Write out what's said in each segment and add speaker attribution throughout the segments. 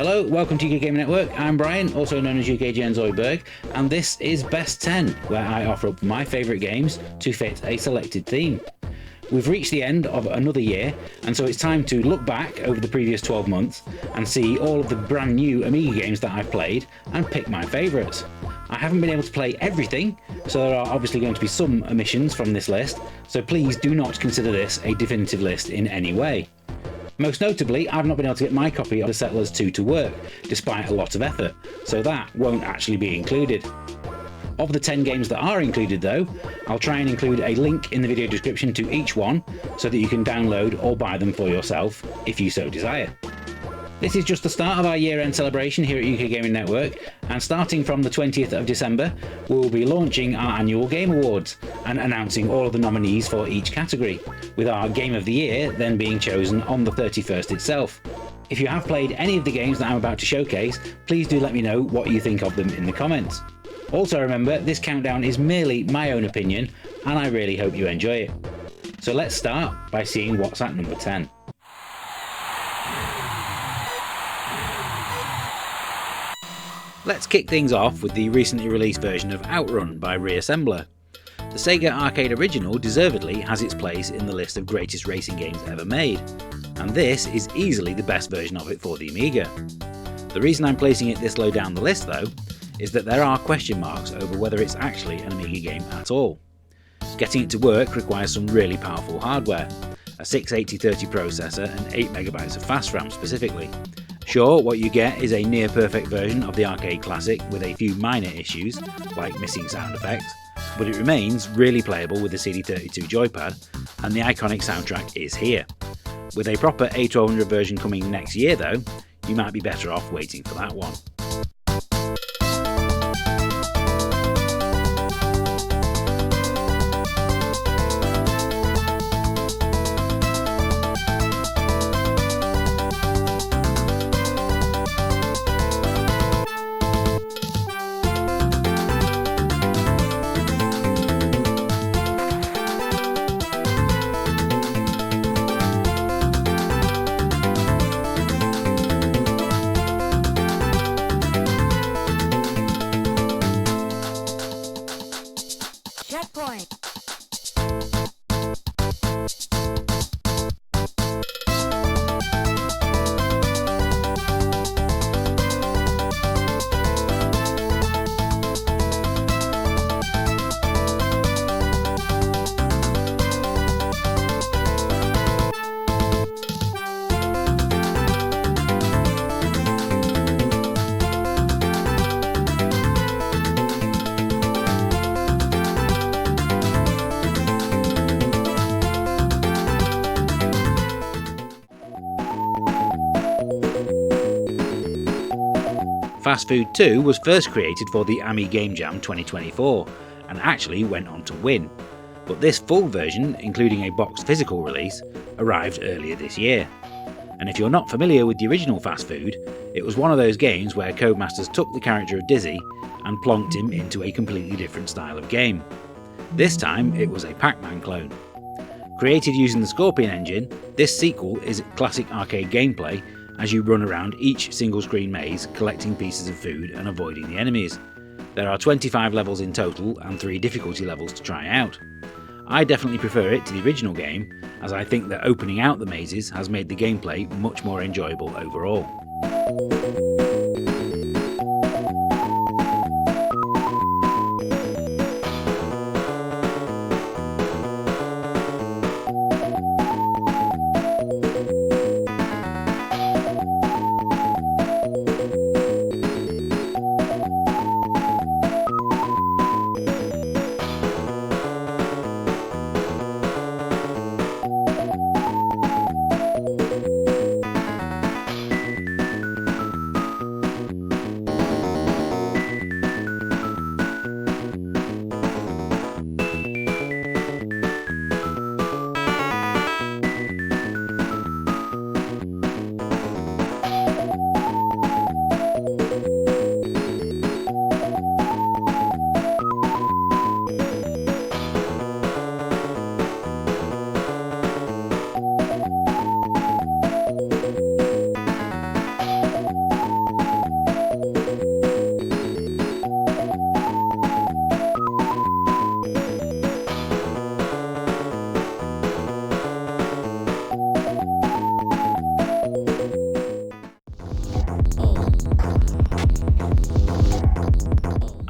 Speaker 1: Hello, welcome to UK Gaming Network. I'm Brian, also known as UK Gen Zoidberg, and this is Best 10, where I offer up my favourite games to fit a selected theme. We've reached the end of another year, and so it's time to look back over the previous 12 months and see all of the brand new Amiga games that I've played and pick my favourites. I haven't been able to play everything, so there are obviously going to be some omissions from this list, so please do not consider this a definitive list in any way. Most notably, I've not been able to get my copy of The Settlers 2 to work, despite a lot of effort, so that won't actually be included. Of the 10 games that are included though, I'll try and include a link in the video description to each one, so that you can download or buy them for yourself, if you so desire. This is just the start of our year-end celebration here at UK Gaming Network, and starting from the 20th of December, we will be launching our annual Game Awards and announcing all of the nominees for each category, with our Game of the Year then being chosen on the 31st itself. If you have played any of the games that I'm about to showcase, please do let me know what you think of them in the comments. Also remember, this countdown is merely my own opinion, and I really hope you enjoy it. So let's start by seeing what's at number 10. Let's kick things off with the recently released version of OutRun by Reassembler. The Sega arcade original deservedly has its place in the list of greatest racing games ever made, and this is easily the best version of it for the Amiga. The reason I'm placing it this low down the list though, is that there are question marks over whether it's actually an Amiga game at all. Getting it to work requires some really powerful hardware, a 68030 processor and 8MB of fast RAM specifically. Sure, what you get is a near-perfect version of the arcade classic with a few minor issues, like missing sound effects, but it remains really playable with the CD32 joypad, and the iconic soundtrack is here. With a proper A1200 version coming next year though, you might be better off waiting for that one.
Speaker 2: Checkpoint.
Speaker 1: Fast Food 2 was first created for the Amiga Game Jam 2024 and actually went on to win, but this full version, including a boxed physical release, arrived earlier this year. And if you're not familiar with the original Fast Food, it was one of those games where Codemasters took the character of Dizzy and plonked him into a completely different style of game. This time it was a Pac-Man clone. Created using the Scorpion engine, this sequel is classic arcade gameplay as you run around each single screen maze collecting pieces of food and avoiding the enemies. There are 25 levels in total and 3 difficulty levels to try out. I definitely prefer it to the original game, as I think that opening out the mazes has made the gameplay much more enjoyable overall.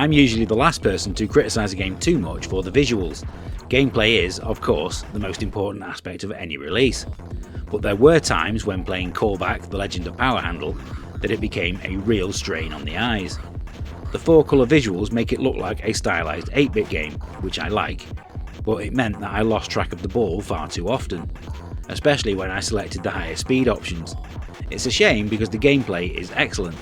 Speaker 1: I'm usually the last person to criticise a game too much for the visuals. Gameplay is, of course, the most important aspect of any release. But there were times when playing Callback, The Legend of Power Handle, that it became a real strain on the eyes. The 4-colour visuals make it look like a stylised 8-bit game, which I like, but it meant that I lost track of the ball far too often, especially when I selected the higher speed options. It's a shame because the gameplay is excellent.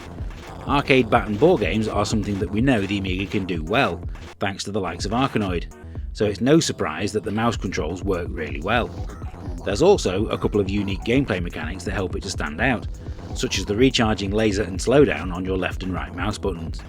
Speaker 1: Arcade bat and ball games are something that we know the Amiga can do well, thanks to the likes of Arkanoid, so it's no surprise that the mouse controls work really well. There's also a couple of unique gameplay mechanics that help it to stand out, such as the recharging laser and slowdown on your left and right mouse buttons.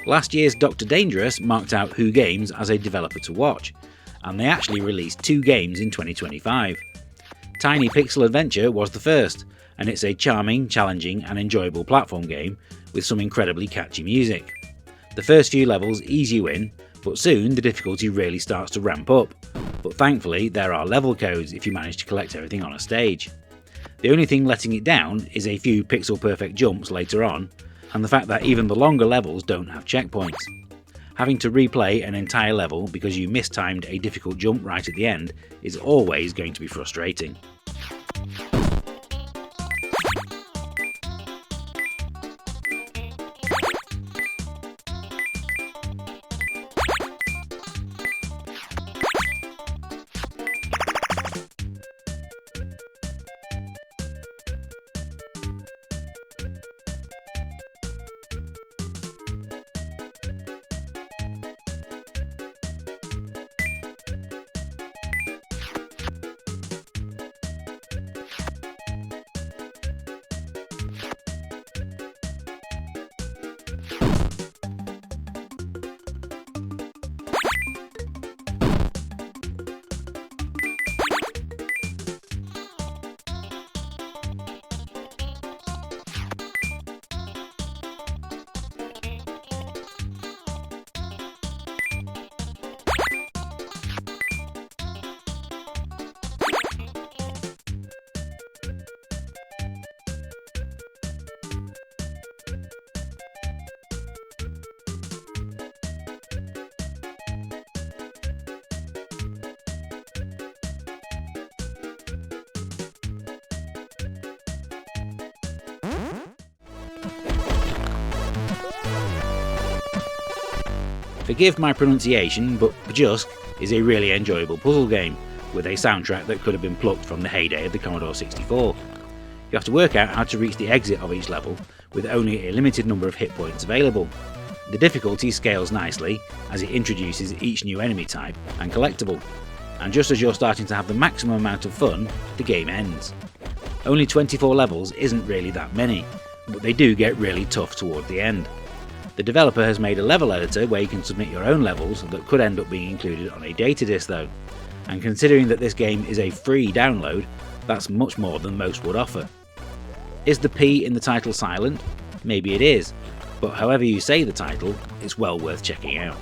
Speaker 1: Last year's Dr. Dangerous marked out Who Games as a developer to watch, and they actually released 2 games in 2025. Tiny Pixel Adventure was the first, and it's a charming, challenging and enjoyable platform game with some incredibly catchy music. The first few levels ease you in, but soon the difficulty really starts to ramp up, but thankfully there are level codes if you manage to collect everything on a stage. The only thing letting it down is a few pixel perfect jumps later on, and the fact that even the longer levels don't have checkpoints. Having to replay an entire level because you mistimed a difficult jump right at the end is always going to be frustrating. Forgive my pronunciation, but Pjusk is a really enjoyable puzzle game, with a soundtrack that could have been plucked from the heyday of the Commodore 64. You have to work out how to reach the exit of each level, with only a limited number of hit points available. The difficulty scales nicely, as it introduces each new enemy type and collectible, and just as you're starting to have the maximum amount of fun, the game ends. Only 24 levels isn't really that many, but they do get really tough toward the end. The developer has made a level editor where you can submit your own levels that could end up being included on a data disc though, and considering that this game is a free download, that's much more than most would offer. Is the P in the title silent? Maybe it is, but however you say the title, it's well worth checking out.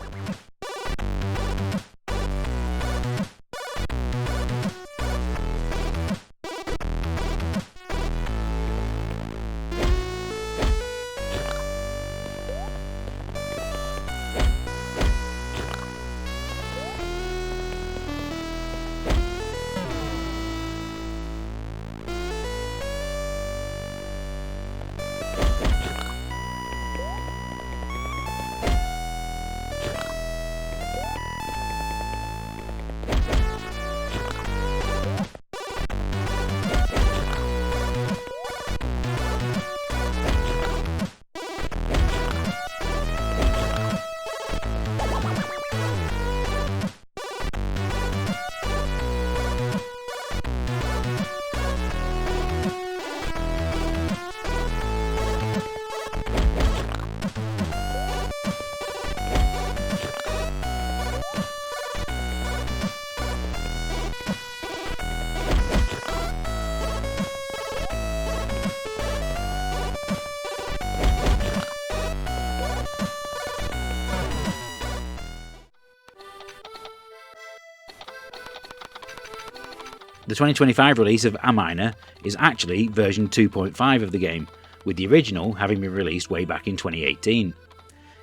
Speaker 1: The 2025 release of AMIner is actually version 2.5 of the game, with the original having been released way back in 2018.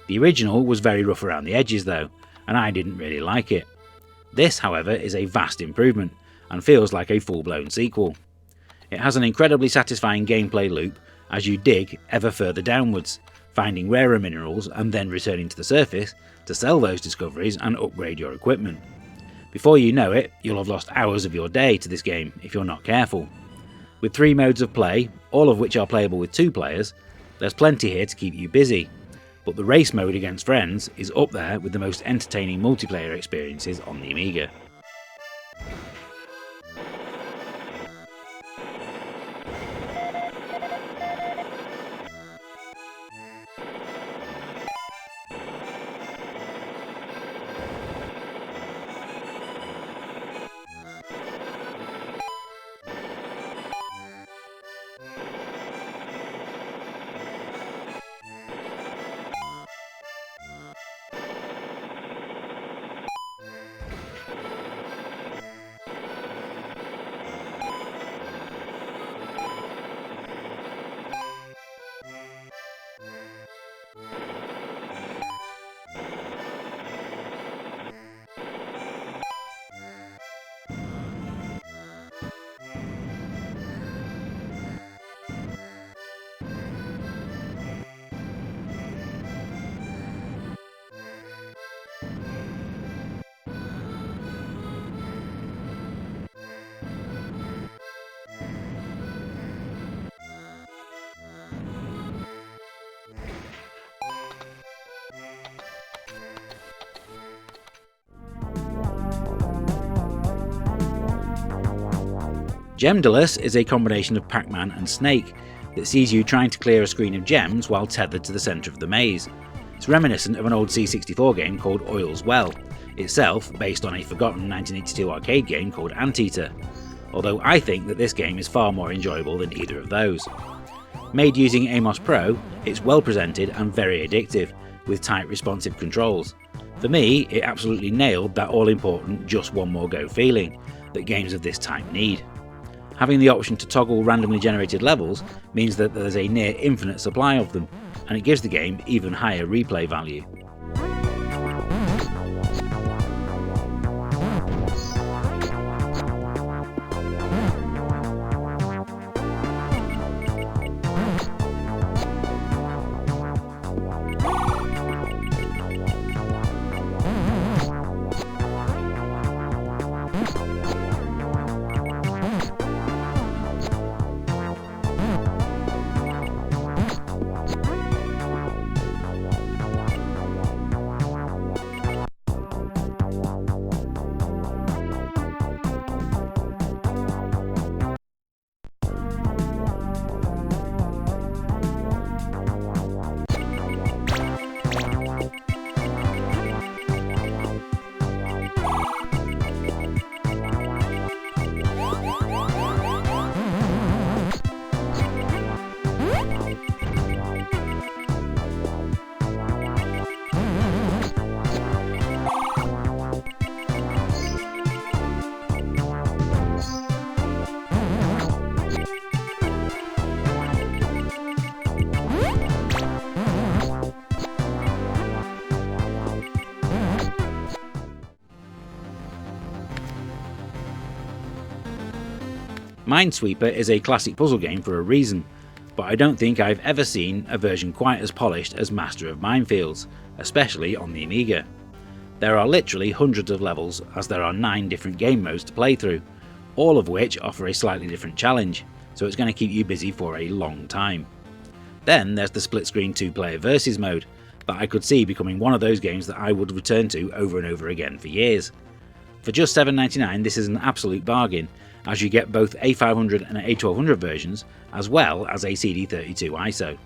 Speaker 1: The original was very rough around the edges though, and I didn't really like it. This, however, is a vast improvement, and feels like a full-blown sequel. It has an incredibly satisfying gameplay loop as you dig ever further downwards, finding rarer minerals and then returning to the surface to sell those discoveries and upgrade your equipment. Before you know it, you'll have lost hours of your day to this game if you're not careful. With 3 modes of play, all of which are playable with 2 players, there's plenty here to keep you busy, but the race mode against friends is up there with the most entertaining multiplayer experiences on the Amiga. Gemdalus is a combination of Pac-Man and Snake that sees you trying to clear a screen of gems while tethered to the centre of the maze. It's reminiscent of an old C64 game called Oil's Well, itself based on a forgotten 1982 arcade game called Anteater, although I think that this game is far more enjoyable than either of those. Made using Amos Pro, it's well presented and very addictive, with tight responsive controls. For me, it absolutely nailed that all-important just one more go feeling that games of this type need. Having the option to toggle randomly generated levels means that there's a near infinite supply of them, and it gives the game even higher replay value. Minesweeper is a classic puzzle game for a reason, but I don't think I've ever seen a version quite as polished as Master of Minefields, especially on the Amiga. There are literally hundreds of levels, as there are 9 different game modes to play through, all of which offer a slightly different challenge, so it's going to keep you busy for a long time. Then there's the split screen 2-player versus mode, that I could see becoming one of those games that I would return to over and over again for years. For just $7.99 this is an absolute bargain, as you get both A500 and A1200 versions, as well as a CD32 ISO.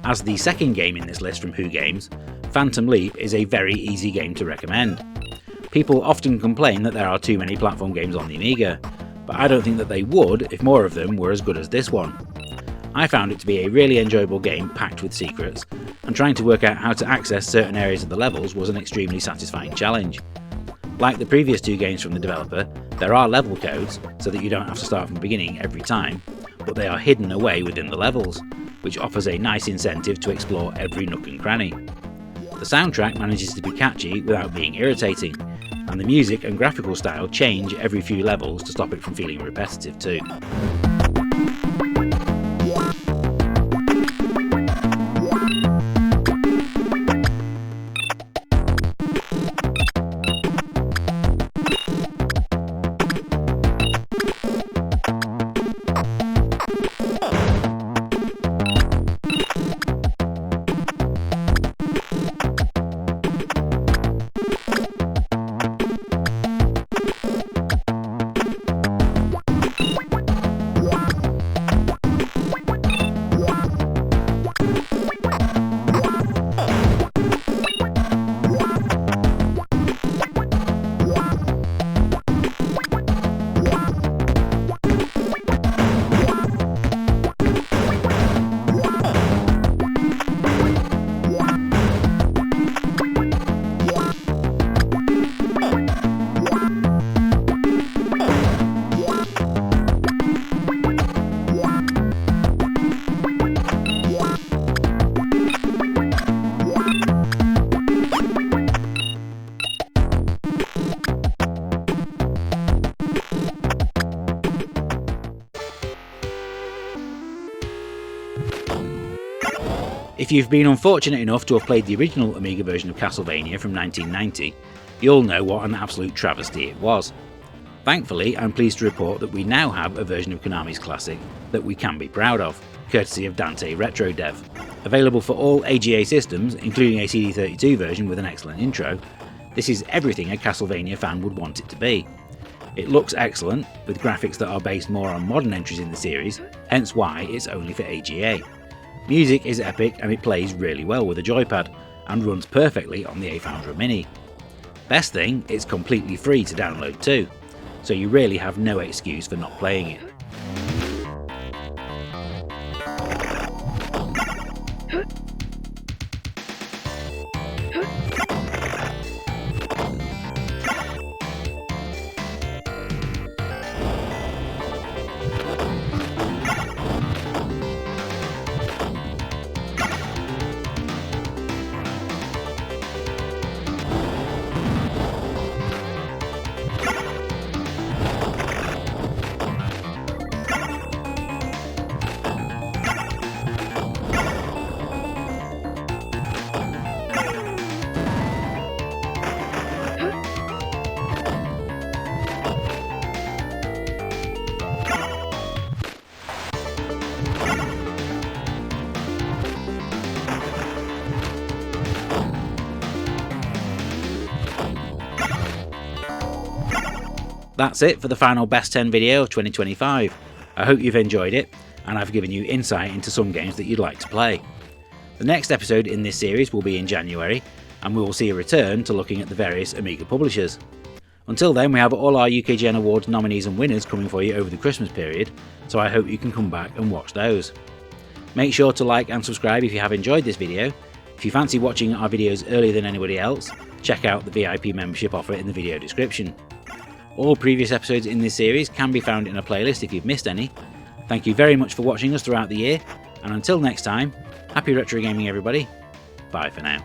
Speaker 1: As the second game in this list from Who Games, Phantom Leap is a very easy game to recommend. People often complain that there are too many platform games on the Amiga, but I don't think that they would if more of them were as good as this one. I found it to be a really enjoyable game packed with secrets, and trying to work out how to access certain areas of the levels was an extremely satisfying challenge. Like the previous two games from the developer, there are level codes so that you don't have to start from the beginning every time, but they are hidden away within the levels, which offers a nice incentive to explore every nook and cranny. The soundtrack manages to be catchy without being irritating, and the music and graphical style change every few levels to stop it from feeling repetitive too. If you've been unfortunate enough to have played the original Amiga version of Castlevania from 1990, you'll know what an absolute travesty it was. Thankfully, I'm pleased to report that we now have a version of Konami's classic that we can be proud of, courtesy of Dante Retro Dev. Available for all AGA systems, including a CD32 version with an excellent intro, this is everything a Castlevania fan would want it to be. It looks excellent, with graphics that are based more on modern entries in the series, hence why it's only for AGA. Music is epic and it plays really well with a joypad, and runs perfectly on the AMIner Mini. Best thing, it's completely free to download too, so you really have no excuse for not playing it. That's it for the final Best 10 video of 2025. I hope you've enjoyed it, and I've given you insight into some games that you'd like to play. The next episode in this series will be in January, and we will see a return to looking at the various Amiga publishers. Until then, we have all our UKGN Awards nominees and winners coming for you over the Christmas period, so I hope you can come back and watch those. Make sure to like and subscribe if you have enjoyed this video. If you fancy watching our videos earlier than anybody else, check out the VIP membership offer in the video description. All previous episodes in this series can be found in a playlist if you've missed any. Thank you very much for watching us throughout the year, and until next time, happy retro gaming everybody. Bye for now.